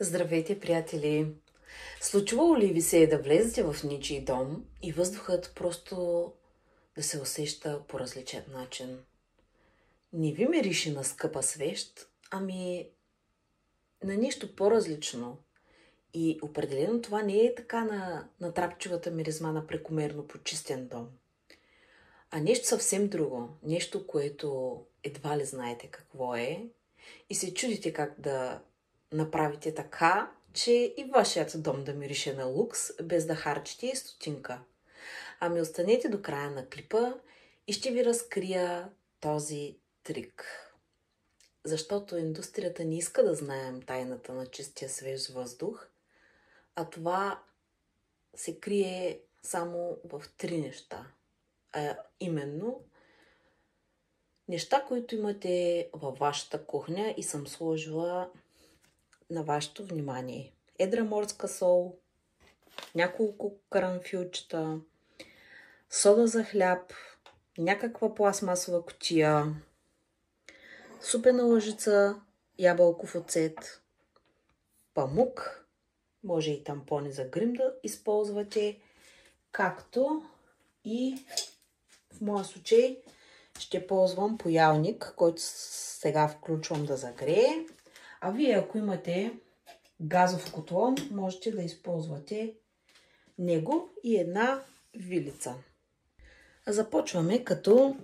Здравейте, приятели! Случвало ли ви се да влезете в ничий дом и въздухът просто да се усеща по различен начин? Не ви мирише на скъпа свещ, ами на нещо по-различно. И определено това не е така на трапчевата миризма на прекомерно почистен дом, а нещо съвсем друго. Нещо, което едва ли знаете какво е и се чудите как да направите така, че и вашият дом да мирише на лукс, без да харчите и стотинка. Ами останете до края на клипа и ще ви разкрия този трик. Защото индустрията не иска да знаем тайната на чистия свеж въздух, а това се крие само в 3 неща. А именно неща, които имате във вашата кухня и съм сложила на вашето внимание. Едра морска сол, няколко карамфилчета, сода за хляб, някаква пластмасова кутия, супена лъжица, ябълков оцет, памук, може и тампони за грим да използвате, както и в моя случай ще ползвам паялник, който сега включвам да загрее. А вие, ако имате газов котлон, можете да използвате него и една вилица. Започваме като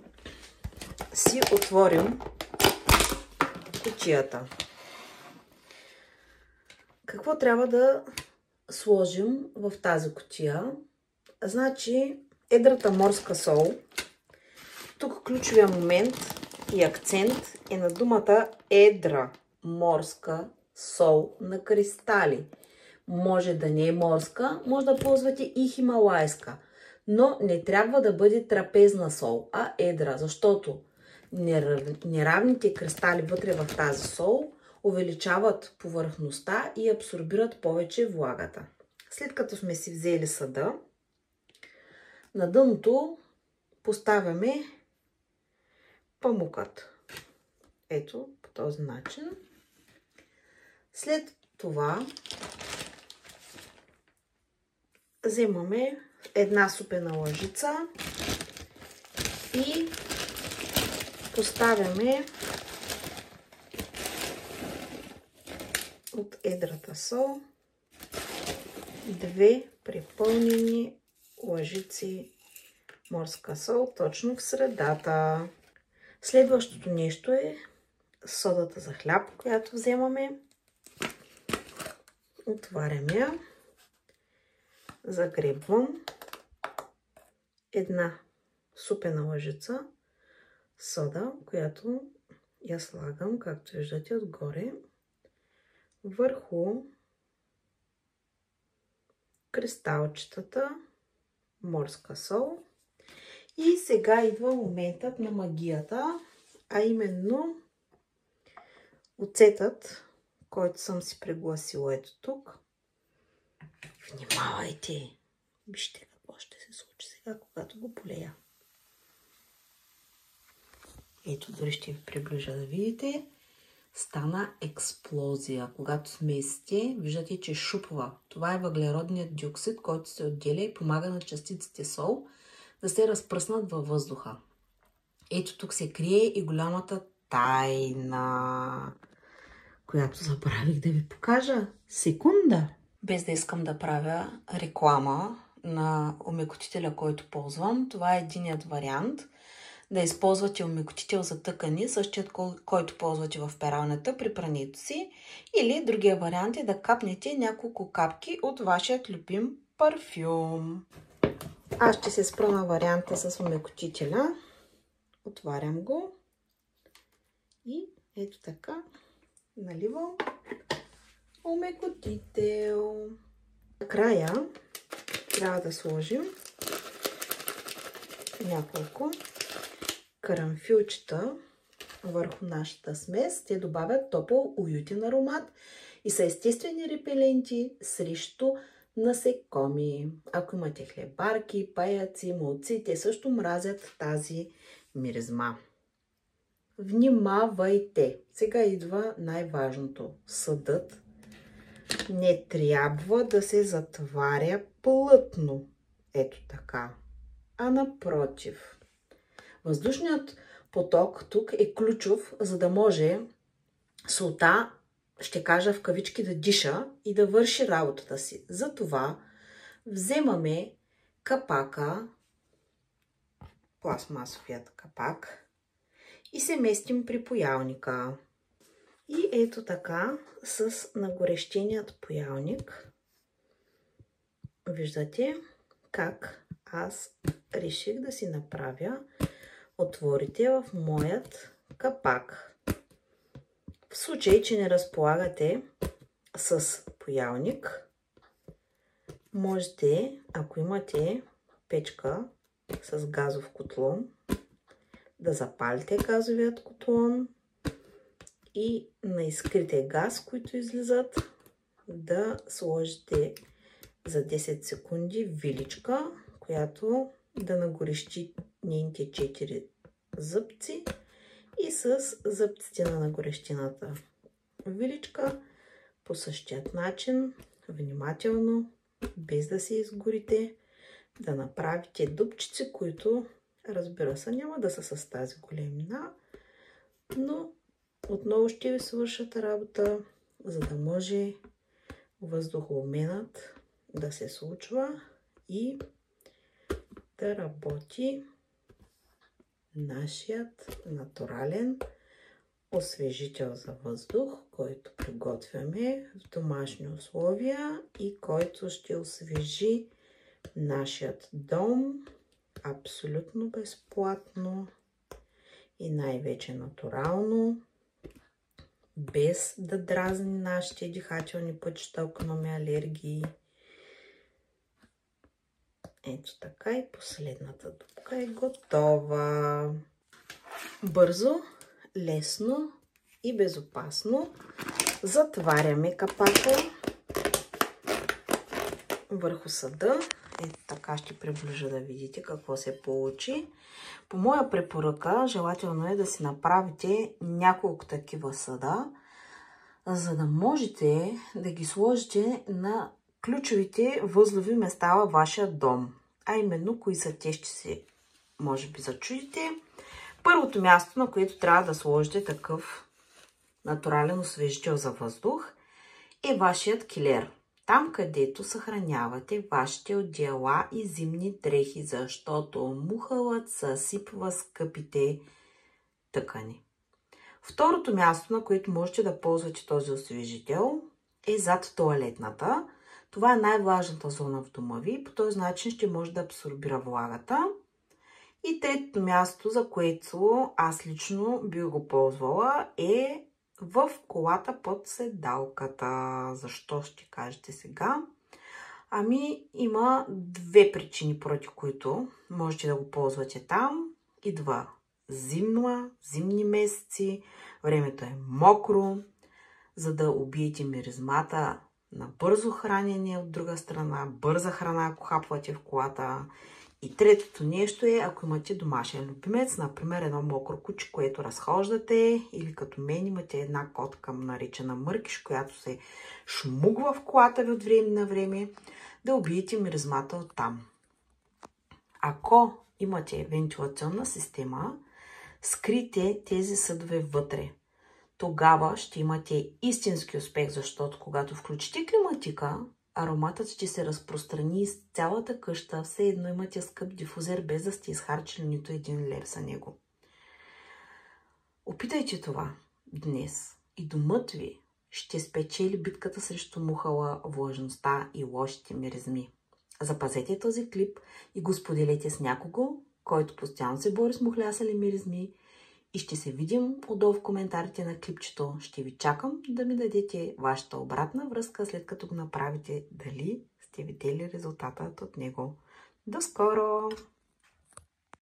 си отворим кутията. Какво трябва да сложим в тази кутия? Значи, едрата морска сол. Тук ключовия момент и акцент е на думата едра морска сол на кристали. Може да не е морска, може да ползвате и хималайска, но не трябва да бъде трапезна сол, а едра, защото неравните кристали вътре в тази сол увеличават повърхността и абсорбират повече влагата. След като сме си взели съда, на дъното поставяме памукът. Ето, по този начин. След това вземаме една супена лъжица и поставяме от едрата сол 2 препълнени лъжици морска сол точно в средата. Следващото нещо е содата за хляб, която вземаме. Отварям я, загребвам една супена лъжица сода, която я слагам, както виждате, отгоре върху кристалчетата морска сол. И сега идва моментът на магията, а именно оцетът, който съм си пригласила ето тук. Внимавайте! Вижте какво ще се случи сега, когато го полея. Ето, дори ще ви приближа да видите. Стана експлозия. Когато смесите, виждате, че шупва. Това е въглеродният диоксид, който се отделя и помага на частиците сол да се разпръснат във въздуха. Ето тук се крие и голямата тайна, която забравих да ви покажа. Секунда! Без да искам да правя реклама на омекотителя, който ползвам, това е единият вариант. Да използвате омекотител за тъкани, същият, който ползвате в пералнята при прането си. Или другия вариант е да капнете няколко капки от вашият любим парфюм. Аз ще се спра на варианта с омекотителя. Отварям го. И ето така наливам омекотител. Накрая трябва да сложим няколко карамфилчета върху нашата смес. Те добавят топъл, уютен аромат и са естествени репеленти срещу насекоми. Ако имате хлебарки, паяци, молци, те също мразят тази миризма. Внимавайте! Сега идва най-важното. Съдът не трябва да се затваря плътно. Ето така. А напротив. Въздушният поток тук е ключов, за да може солта, ще кажа в кавички, да диша и да върши работата си. Затова вземаме капака, пластмасовият капак, и се местим при поялника. И ето така с нагорещеният поялник виждате как аз реших да си направя отворите в моят капак. В случай, че не разполагате с поялник, можете, ако имате печка с газов котлон, да запалите газовият котлон и на искрите газ, които излизат, да сложите за 10 секунди виличка, която да нагорещи нейните 4 зъбци и с зъбците на нагорещената виличка по същият начин, внимателно, без да се изгорите, да направите дупчици, които, разбира се, няма да са с тази големина, но отново ще ви свършат работа, за да може въздухообменът да се случва и да работи нашият натурален освежител за въздух, който приготвяме в домашни условия и който ще освежи нашият дом абсолютно безплатно и най-вече натурално, без да дразни нашите дихателни пътища, ако имаме алергии. Ето така и последната дупка е готова. Бързо, лесно и безопасно затваряме капака върху съда. Ето така ще приближа да видите какво се получи. По моя препоръка, желателно е да си направите няколко такива съда, за да можете да ги сложите на ключовите възлови места във вашия дом. А именно, кои са те, ще се, може би, зачудите. Първото място, на което трябва да сложите такъв натурален освежител за въздух, е вашият килер. Там, където съхранявате вашите одеяла и зимни дрехи, защото мухълът съсипва скъпите тъкани. Второто място, на което можете да ползвате този освежител, е зад тоалетната. Това е най-влажната зона в дома ви. По този начин ще може да абсорбира влагата. И третото място, за което аз лично бих го ползвала, е в колата под седалката. Защо, ще кажете сега? Ами, има две причини, поради които можете да го ползвате там. Идва зимни месеци, времето е мокро, за да убиете миризмата на бързо хранене от друга страна, бърза храна, ако хапвате в колата. И третото нещо е, ако имате домашен любимец, например едно мокро куче, което разхождате, или като мен имате една котка, наречена Мъркиш, която се шмугва в колата ви от време на време, да убиете миризмата от там. Ако имате вентилационна система, скрийте тези съдове вътре. Тогава ще имате истински успех, защото когато включите климатика, ароматът ще се разпространи из цялата къща, все едно имате скъп дифузер, без да сте изхарчили нито 1 лев за него. Опитайте това днес и домът ви ще спечели битката срещу мухала, влажността и лошите миризми. Запазете този клип и го споделете с някого, който постоянно се бори с мухлясали миризми, и ще се видим отдолу в коментарите на клипчето. Ще ви чакам да ми дадете вашата обратна връзка, след като го направите, дали сте видели резултатът от него. До скоро!